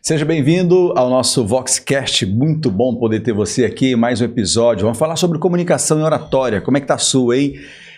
Seja bem-vindo ao nosso Voxcast, muito bom poder ter você aqui em mais um episódio. Vamos falar sobre comunicação e oratória, como é que tá a sua, hein?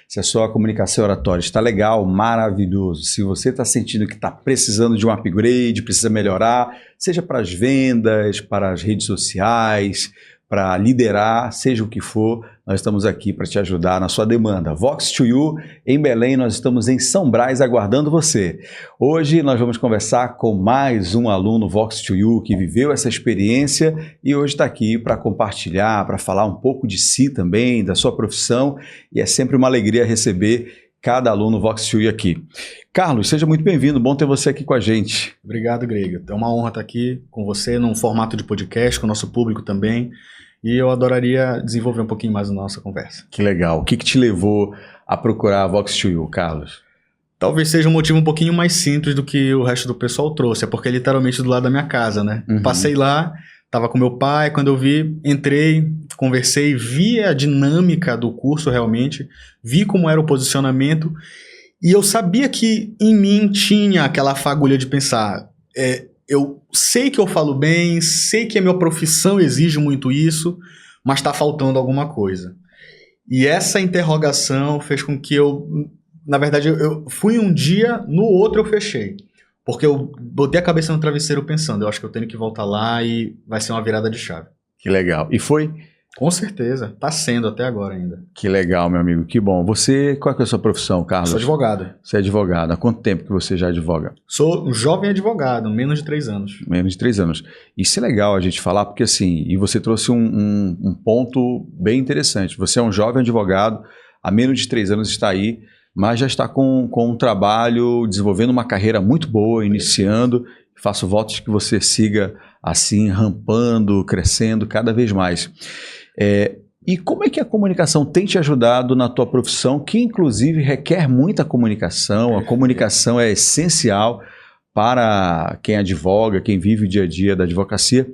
Se a sua comunicação e oratória está legal, maravilhoso. Se você está sentindo que está precisando de um upgrade, precisa melhorar, seja para as vendas, para as redes sociais, para liderar, seja o que for, nós estamos aqui para te ajudar na sua demanda. Vox2U, em Belém, nós estamos em São Brás aguardando você. Hoje nós vamos conversar com mais um aluno Vox2U que viveu essa experiência e hoje está aqui para compartilhar, para falar um pouco de si também, da sua profissão, e é sempre uma alegria receber cada aluno Vox2U aqui. Carlos, seja muito bem-vindo, bom ter você aqui com a gente. Obrigado, Greg. É uma honra estar aqui com você num formato de podcast, com o nosso público também, e eu adoraria desenvolver um pouquinho mais a nossa conversa. Que legal. O que te levou a procurar a Vox2U, Carlos? Talvez seja um motivo um pouquinho mais simples do que o resto do pessoal trouxe, é porque é literalmente do lado da minha casa, né? Passei lá, estava com meu pai, quando eu vi, entrei, conversei, vi a dinâmica do curso realmente, vi como era o posicionamento, e eu sabia que em mim tinha aquela fagulha de pensar, eu sei que eu falo bem, sei que a minha profissão exige muito isso, mas está faltando alguma coisa. E essa interrogação fez com que na verdade, eu fui um dia, no outro eu fechei. Porque eu botei a cabeça no travesseiro pensando, eu acho que eu tenho que voltar lá e vai ser uma virada de chave. Que legal. E foi? Com certeza. Está sendo até agora ainda. Que legal, meu amigo. Que bom. Você, qual é a sua profissão, Carlos? Sou advogado. Você é advogado. Há quanto tempo que você já advoga? Sou um jovem advogado, menos de 3 anos. Menos de 3 anos. Isso é legal a gente falar, porque assim, e você trouxe um ponto bem interessante. Você é um jovem advogado, há menos de 3 anos está aí, mas já está com um trabalho, desenvolvendo uma carreira muito boa, iniciando. Faço votos que você siga assim, rampando, crescendo cada vez mais. E como é que a comunicação tem te ajudado na tua profissão, que inclusive requer muita comunicação? A comunicação é essencial para quem advoga, quem vive o dia a dia da advocacia,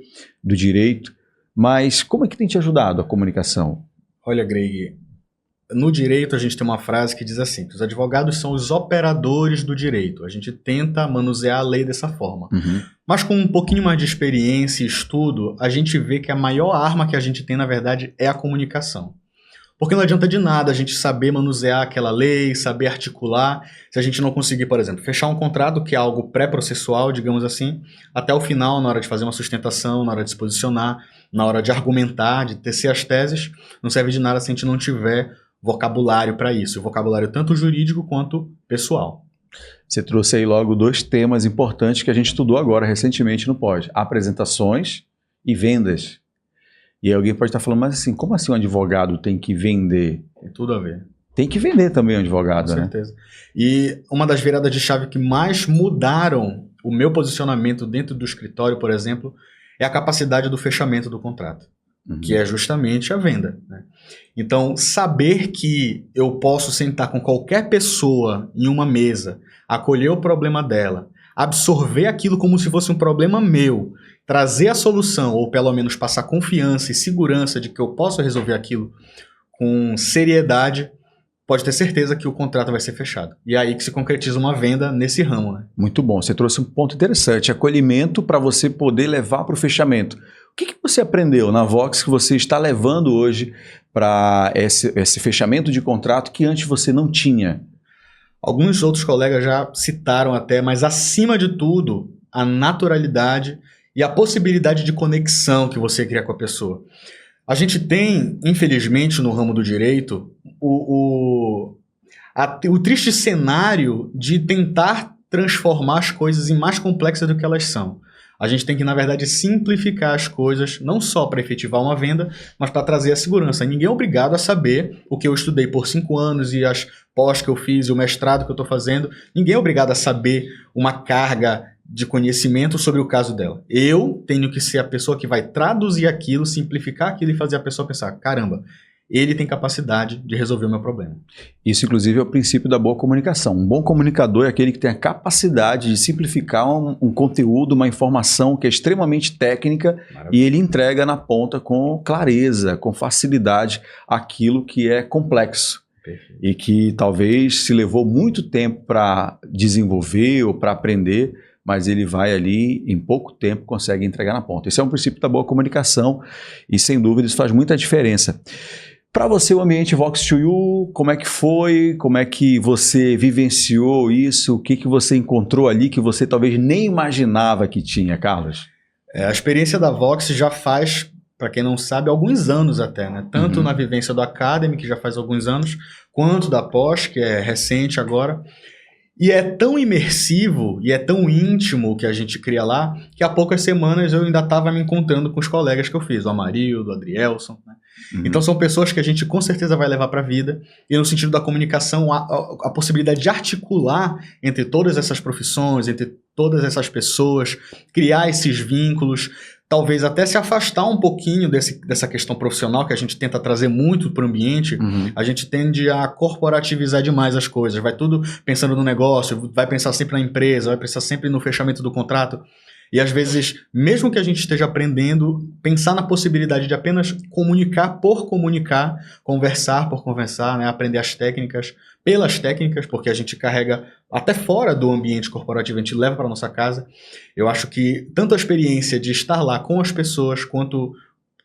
do direito. Mas como é que tem te ajudado a comunicação? Olha, Greg, no direito a gente tem uma frase que diz assim, que os advogados são os operadores do direito. A gente tenta manusear a lei dessa forma. Mas com um pouquinho mais de experiência e estudo, a gente vê que a maior arma que a gente tem, na verdade, é a comunicação. Porque não adianta de nada a gente saber manusear aquela lei, saber articular, se a gente não conseguir, por exemplo, fechar um contrato, que é algo pré-processual, digamos assim, até o final, na hora de fazer uma sustentação, na hora de se posicionar, na hora de argumentar, de tecer as teses, não serve de nada se a gente não tiver vocabulário para isso, vocabulário tanto jurídico quanto pessoal. Você trouxe aí logo 2 temas importantes que a gente estudou agora recentemente no POD, apresentações e vendas. E aí alguém pode estar falando, mas assim, como assim um advogado tem que vender? Tem tudo a ver. Tem que vender também um advogado, né? Com certeza. E uma das viradas de chave que mais mudaram o meu posicionamento dentro do escritório, por exemplo, é a capacidade do fechamento do contrato. Que é justamente a venda, né? Então, saber que eu posso sentar com qualquer pessoa em uma mesa, acolher o problema dela, absorver aquilo como se fosse um problema meu, trazer a solução, ou pelo menos passar confiança e segurança de que eu posso resolver aquilo com seriedade, pode ter certeza que o contrato vai ser fechado. E é aí que se concretiza uma venda nesse ramo, né? Muito bom, você trouxe um ponto interessante, acolhimento para você poder levar para o fechamento. O que você aprendeu na Vox que você está levando hoje para esse fechamento de contrato que antes você não tinha? Alguns outros colegas já citaram até, mas acima de tudo, a naturalidade e a possibilidade de conexão que você cria com a pessoa. A gente tem, infelizmente, no ramo do direito, o triste cenário de tentar transformar as coisas em mais complexas do que elas são. A gente tem que, na verdade, simplificar as coisas, não só para efetivar uma venda, mas para trazer a segurança. E ninguém é obrigado a saber o que eu estudei por 5 anos e as pós que eu fiz e o mestrado que eu estou fazendo. Ninguém é obrigado a saber uma carga de conhecimento sobre o caso dela. Eu tenho que ser a pessoa que vai traduzir aquilo, simplificar aquilo e fazer a pessoa pensar, caramba, ele tem capacidade de resolver o meu problema. Isso, inclusive, é o princípio da boa comunicação. Um bom comunicador é aquele que tem a capacidade de simplificar um conteúdo, uma informação que é extremamente técnica. Maravilha. E ele entrega na ponta com clareza, com facilidade, aquilo que é complexo. Perfeito. E que talvez se levou muito tempo para desenvolver ou para aprender, mas ele vai ali, em pouco tempo, consegue entregar na ponta. Esse é um princípio da boa comunicação e, sem dúvida, isso faz muita diferença. Para você, o ambiente Vox2U, como é que foi? Como é que você vivenciou isso? O que você encontrou ali que você talvez nem imaginava que tinha, Carlos? A experiência da Vox já faz, para quem não sabe, alguns anos até, né? Tanto na vivência do Academy, que já faz alguns anos, quanto da Pós, que é recente agora. E é tão imersivo e é tão íntimo o que a gente cria lá, que há poucas semanas eu ainda estava me encontrando com os colegas que eu fiz, o Amarildo, o Adrielson, né? Então são pessoas que a gente com certeza vai levar para a vida, e no sentido da comunicação, a possibilidade de articular entre todas essas profissões, entre todas essas pessoas, criar esses vínculos, talvez até se afastar um pouquinho dessa questão profissional que a gente tenta trazer muito para o ambiente. A gente tende a corporativizar demais as coisas, vai tudo pensando no negócio, vai pensar sempre na empresa, vai pensar sempre no fechamento do contrato. E às vezes, mesmo que a gente esteja aprendendo, pensar na possibilidade de apenas comunicar por comunicar, conversar por conversar, né? Aprender as técnicas pelas técnicas, porque a gente carrega até fora do ambiente corporativo, a gente leva para nossa casa. Eu acho que tanto a experiência de estar lá com as pessoas, quanto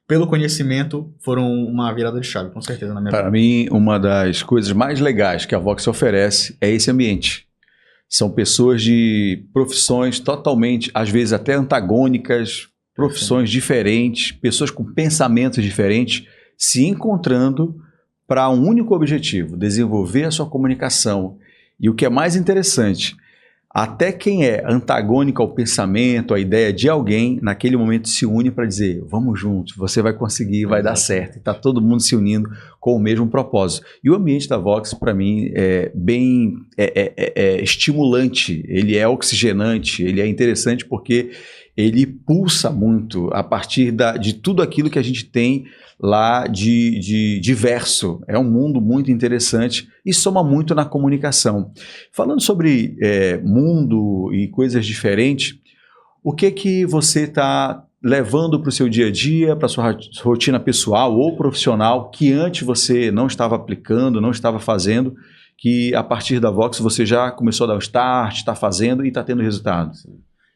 pelo conhecimento, foram uma virada de chave, com certeza, na minha vida. Para mim, uma das coisas mais legais que a Vox oferece é esse ambiente. São pessoas de profissões totalmente, às vezes até antagônicas, profissões diferentes, pessoas com pensamentos diferentes, se encontrando para um único objetivo, desenvolver a sua comunicação. E o que é mais interessante, até quem é antagônico ao pensamento, à ideia de alguém, naquele momento se une para dizer, vamos juntos, você vai conseguir, vai dar certo. Está todo mundo se unindo com o mesmo propósito. E o ambiente da Vox, para mim, é bem estimulante, ele é oxigenante, ele é interessante porque ele pulsa muito a partir de tudo aquilo que a gente tem lá de diverso. É um mundo muito interessante e soma muito na comunicação. Falando sobre mundo e coisas diferentes, o que você está levando para o seu dia a dia, para a sua rotina pessoal ou profissional, que antes você não estava aplicando, não estava fazendo, que a partir da Vox você já começou a dar o start, está fazendo e está tendo resultado?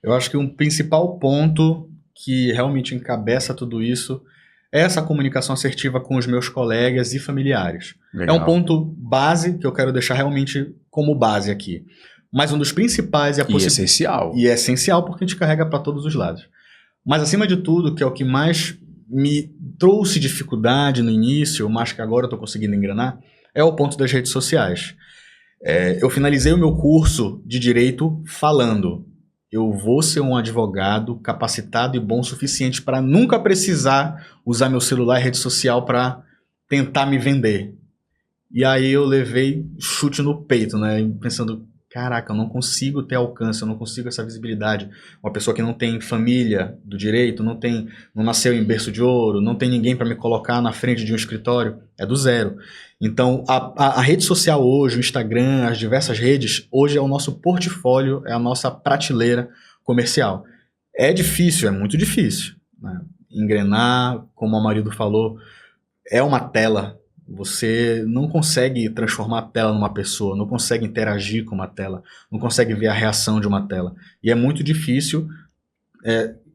Eu acho que um principal ponto que realmente encabeça tudo isso é essa comunicação assertiva com os meus colegas e familiares. Legal. É um ponto base que eu quero deixar realmente como base aqui. Mas um dos principais é essencial. E é essencial porque a gente carrega para todos os lados. Mas acima de tudo, que é o que mais me trouxe dificuldade no início, mas que agora eu estou conseguindo engrenar, é o ponto das redes sociais. Eu finalizei o meu curso de Direito falando: eu vou ser um advogado capacitado e bom o suficiente para nunca precisar usar meu celular e rede social para tentar me vender. E aí eu levei chute no peito, né? Pensando, caraca, eu não consigo ter alcance, eu não consigo essa visibilidade. Uma pessoa que não tem família do direito, não nasceu em berço de ouro, não tem ninguém para me colocar na frente de um escritório, é do zero. Então, a rede social hoje, o Instagram, as diversas redes, hoje é o nosso portfólio, é a nossa prateleira comercial. É difícil, é muito difícil, né? Engrenar, como o marido falou, é uma tela. Você não consegue transformar a tela numa pessoa, não consegue interagir com uma tela, não consegue ver a reação de uma tela. E é muito difícil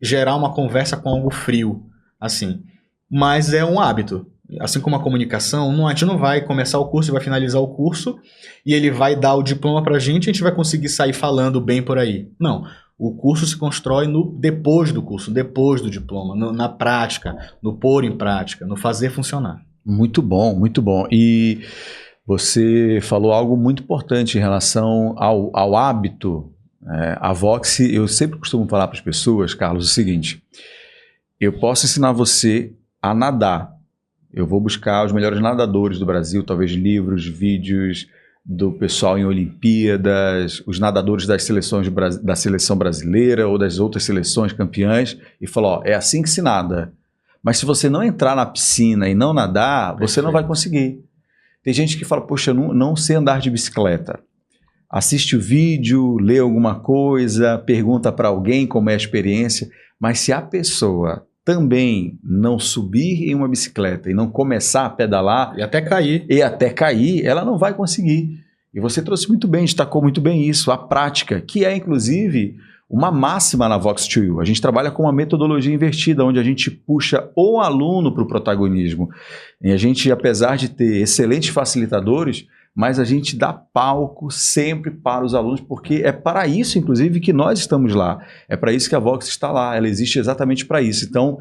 gerar uma conversa com algo frio, assim. Mas é um hábito. Assim como a comunicação, a gente não vai começar o curso e vai finalizar o curso e ele vai dar o diploma pra gente e a gente vai conseguir sair falando bem por aí. Não. O curso se constrói depois do curso, depois do diploma, na prática, no pôr em prática, no fazer funcionar. Muito bom, muito bom. E você falou algo muito importante em relação ao hábito. A Vox, eu sempre costumo falar para as pessoas, Carlos, o seguinte: eu posso ensinar você a nadar. Eu vou buscar os melhores nadadores do Brasil, talvez livros, vídeos do pessoal em Olimpíadas, os nadadores das seleções da seleção brasileira ou das outras seleções campeãs, e falar, é assim que se nada. Mas se você não entrar na piscina e não nadar, você não vai conseguir. Tem gente que fala, poxa, eu não sei andar de bicicleta. Assiste o vídeo, lê alguma coisa, pergunta para alguém como é a experiência, mas se a pessoa também não subir em uma bicicleta e não começar a pedalar... E até cair, ela não vai conseguir. E você trouxe muito bem, destacou muito bem isso, a prática, que é inclusive uma máxima na Vox2U. A gente trabalha com uma metodologia invertida, onde a gente puxa o aluno para o protagonismo. E a gente, apesar de ter excelentes facilitadores, mas a gente dá palco sempre para os alunos, porque é para isso, inclusive, que nós estamos lá. É para isso que a Vox está lá, ela existe exatamente para isso. Então,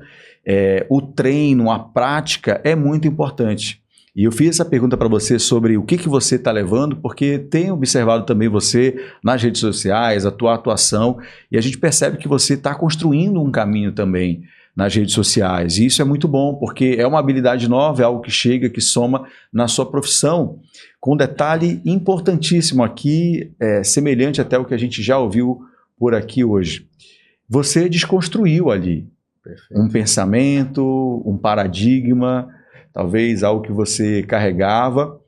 o treino, a prática é muito importante. E eu fiz essa pergunta para você sobre o que você está levando, porque tenho observado também você nas redes sociais, a tua atuação, e a gente percebe que você está construindo um caminho também nas redes sociais. E isso é muito bom, porque é uma habilidade nova, é algo que chega, que soma na sua profissão. Com um detalhe importantíssimo aqui, semelhante até ao que a gente já ouviu por aqui hoje. Você desconstruiu ali um pensamento, um paradigma, talvez algo que você carregava,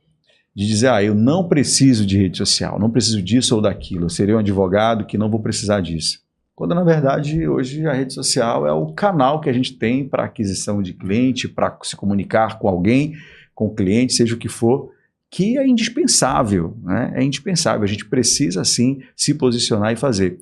de dizer, eu não preciso de rede social, não preciso disso ou daquilo, eu serei um advogado que não vou precisar disso. Quando, na verdade, hoje a rede social é o canal que a gente tem para aquisição de cliente, para se comunicar com alguém, com o cliente, seja o que for, que é indispensável, né? É indispensável, a gente precisa, sim, se posicionar e fazer.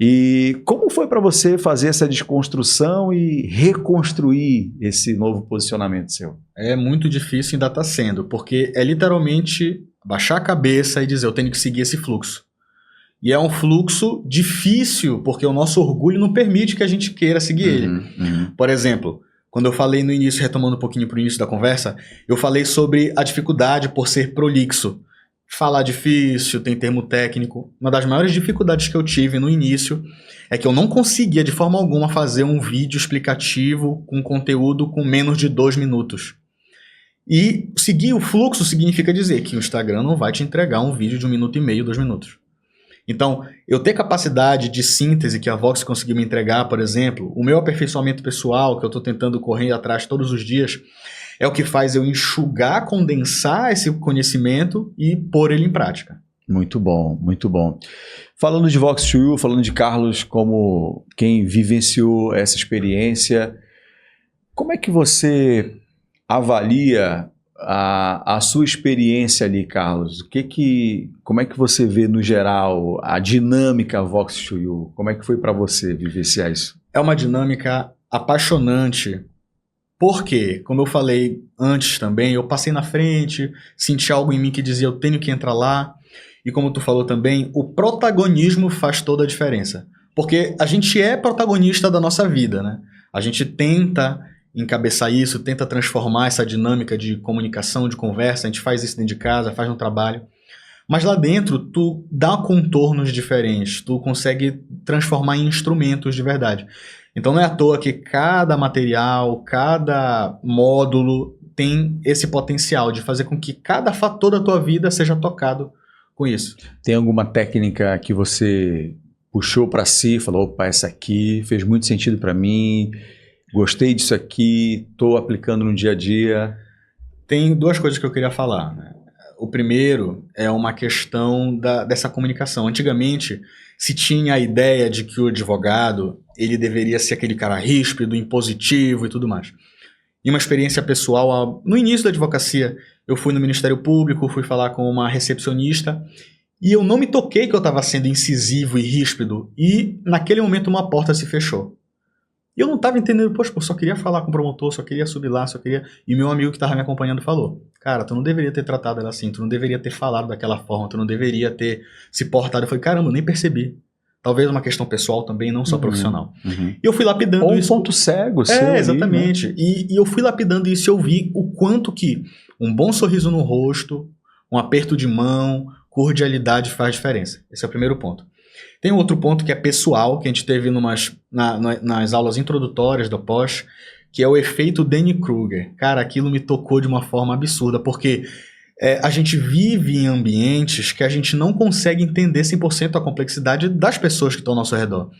E como foi para você fazer essa desconstrução e reconstruir esse novo posicionamento seu? É muito difícil, ainda está sendo, porque é literalmente baixar a cabeça e dizer, eu tenho que seguir esse fluxo. E é um fluxo difícil, porque o nosso orgulho não permite que a gente queira seguir ele. Por exemplo, quando eu falei no início, retomando um pouquinho para o início da conversa, eu falei sobre a dificuldade por ser prolixo. Falar difícil, tem termo técnico. Uma das maiores dificuldades que eu tive no início é que eu não conseguia de forma alguma fazer um vídeo explicativo com conteúdo com menos de 2 minutos. E seguir o fluxo significa dizer que o Instagram não vai te entregar um vídeo de 1 minuto e meio, 2 minutos. Então, eu ter capacidade de síntese que a Vox conseguiu me entregar, por exemplo, o meu aperfeiçoamento pessoal, que eu estou tentando correr atrás todos os dias, é o que faz eu enxugar, condensar esse conhecimento e pôr ele em prática. Muito bom, muito bom. Falando de Vox2U, falando de Carlos como quem vivenciou essa experiência, como é que você avalia a sua experiência ali, Carlos? Como é que você vê, no geral, a dinâmica Vox2U? Como é que foi para você vivenciar isso? É uma dinâmica apaixonante, porque, como eu falei antes também, eu passei na frente, senti algo em mim que dizia, eu tenho que entrar lá, e como tu falou também, o protagonismo faz toda a diferença. Porque a gente é protagonista da nossa vida, né? A gente tenta encabeçar isso, tenta transformar essa dinâmica de comunicação, de conversa, a gente faz isso dentro de casa, faz no trabalho, mas lá dentro tu dá contornos diferentes, tu consegue transformar em instrumentos de verdade. Então não é à toa que cada material, cada módulo tem esse potencial de fazer com que cada fator da tua vida seja tocado com isso. Tem alguma técnica que você puxou para si, falou, opa, essa aqui fez muito sentido para mim, gostei disso aqui, estou aplicando no dia a dia? Tem 2 coisas que eu queria falar, né? O primeiro é uma questão dessa comunicação. Antigamente, se tinha a ideia de que o advogado ele deveria ser aquele cara ríspido, impositivo e tudo mais. E uma experiência pessoal, no início da advocacia, eu fui no Ministério Público, fui falar com uma recepcionista, e eu não me toquei que eu estava sendo incisivo e ríspido, e naquele momento uma porta se fechou. E eu não estava entendendo, poxa, eu só queria falar com o promotor, só queria subir lá, só queria... E meu amigo que estava me acompanhando falou, cara, tu não deveria ter tratado ela assim, tu não deveria ter falado daquela forma, tu não deveria ter se portado. Eu falei, caramba, eu nem percebi. Talvez uma questão pessoal também, não só profissional. E eu fui lapidando isso. Ou um ponto cego seu. Exatamente. Ali, né? E eu fui lapidando isso e eu vi o quanto que um bom sorriso no rosto, um aperto de mão, cordialidade faz diferença. Esse é o primeiro ponto. Tem um outro ponto que é pessoal, que a gente teve nas aulas introdutórias da pós, que é o efeito Dunning-Kruger. Cara, aquilo me tocou de uma forma absurda, porque a gente vive em ambientes que a gente não consegue entender 100% a complexidade das pessoas que estão ao nosso redor.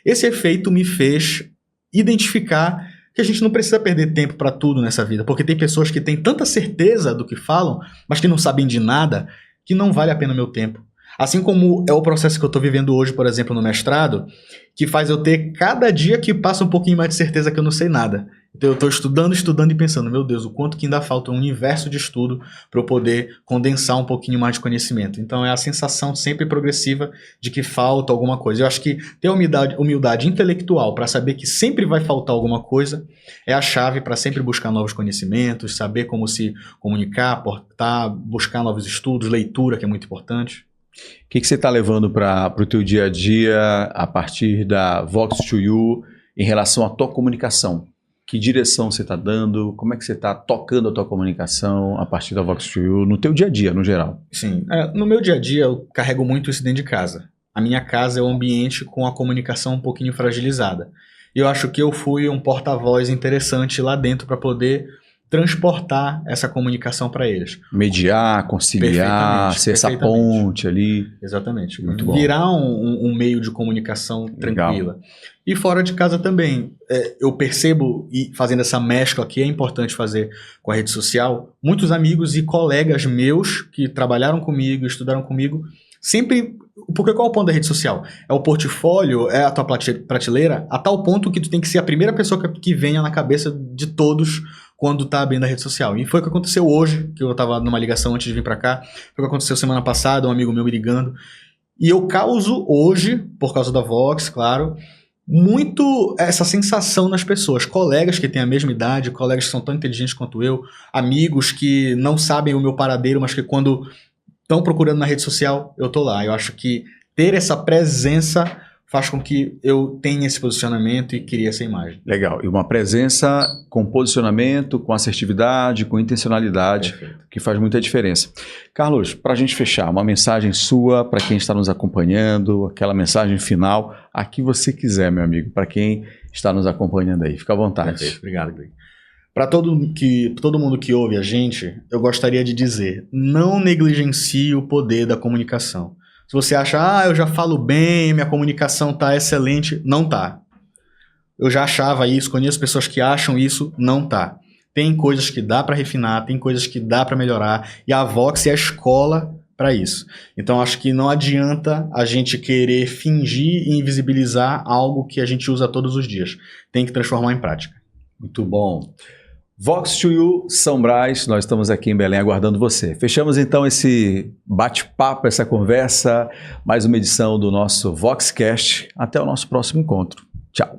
Esse efeito me fez identificar que a gente não precisa perder tempo para tudo nessa vida, porque tem pessoas que têm tanta certeza do que falam, mas que não sabem de nada, que não vale a pena o meu tempo. Assim como é o processo que eu estou vivendo hoje, por exemplo, no mestrado, que faz eu ter cada dia que passa um pouquinho mais de certeza que eu não sei nada. Então eu estou estudando e pensando, meu Deus, o quanto que ainda falta um universo de estudo para eu poder condensar um pouquinho mais de conhecimento. Então é a sensação sempre progressiva de que falta alguma coisa. Eu acho que ter humildade intelectual para saber que sempre vai faltar alguma coisa é a chave para sempre buscar novos conhecimentos, saber como se comunicar, portar, buscar novos estudos, leitura, que é muito importante. O que você está levando para o teu dia a dia a partir da Vox2U em relação à tua comunicação? Que direção você está dando? Como é que você está tocando a tua comunicação a partir da Vox2U no teu dia a dia, no geral? Sim, no meu dia a dia eu carrego muito isso dentro de casa. A minha casa é um ambiente com a comunicação um pouquinho fragilizada. E eu acho que eu fui um porta-voz interessante lá dentro para poder transportar essa comunicação para eles. Mediar, conciliar, ser essa ponte ali. Exatamente. Muito bom. Virar um meio de comunicação tranquila. Legal. E fora de casa também. Eu percebo, e fazendo essa mescla que é importante fazer com a rede social, muitos amigos e colegas meus que trabalharam comigo, estudaram comigo, sempre... Porque qual é o ponto da rede social? É o portfólio, é a tua prateleira, a tal ponto que tu tem que ser a primeira pessoa que venha na cabeça de todos quando tá abrindo a rede social. E foi o que aconteceu hoje, que eu tava numa ligação antes de vir para cá, foi o que aconteceu semana passada, um amigo meu me ligando. E eu causo hoje, por causa da Vox, claro, muito essa sensação nas pessoas. Colegas que têm a mesma idade, colegas que são tão inteligentes quanto eu, amigos que não sabem o meu paradeiro, mas que quando estão procurando na rede social, eu tô lá. Eu acho que ter essa presença faz com que eu tenha esse posicionamento e crie essa imagem. Legal. E uma presença com posicionamento, com assertividade, com intencionalidade, perfeito, que faz muita diferença. Carlos, para a gente fechar, uma mensagem sua para quem está nos acompanhando, aquela mensagem final, a que você quiser, meu amigo, para quem está nos acompanhando aí. Fica à vontade. Perfeito. Obrigado, Greg. Para todo mundo que ouve a gente, eu gostaria de dizer, não negligencie o poder da comunicação. Se você acha, eu já falo bem, minha comunicação tá excelente, não tá. Eu já achava isso, conheço pessoas que acham isso, não tá. Tem coisas que dá para refinar, tem coisas que dá para melhorar, e a Vox é a escola para isso. Então acho que não adianta a gente querer fingir e invisibilizar algo que a gente usa todos os dias. Tem que transformar em prática. Muito bom. Vox2U, São Brás, nós estamos aqui em Belém aguardando você. Fechamos então esse bate-papo, essa conversa, mais uma edição do nosso VoxCast. Até o nosso próximo encontro. Tchau.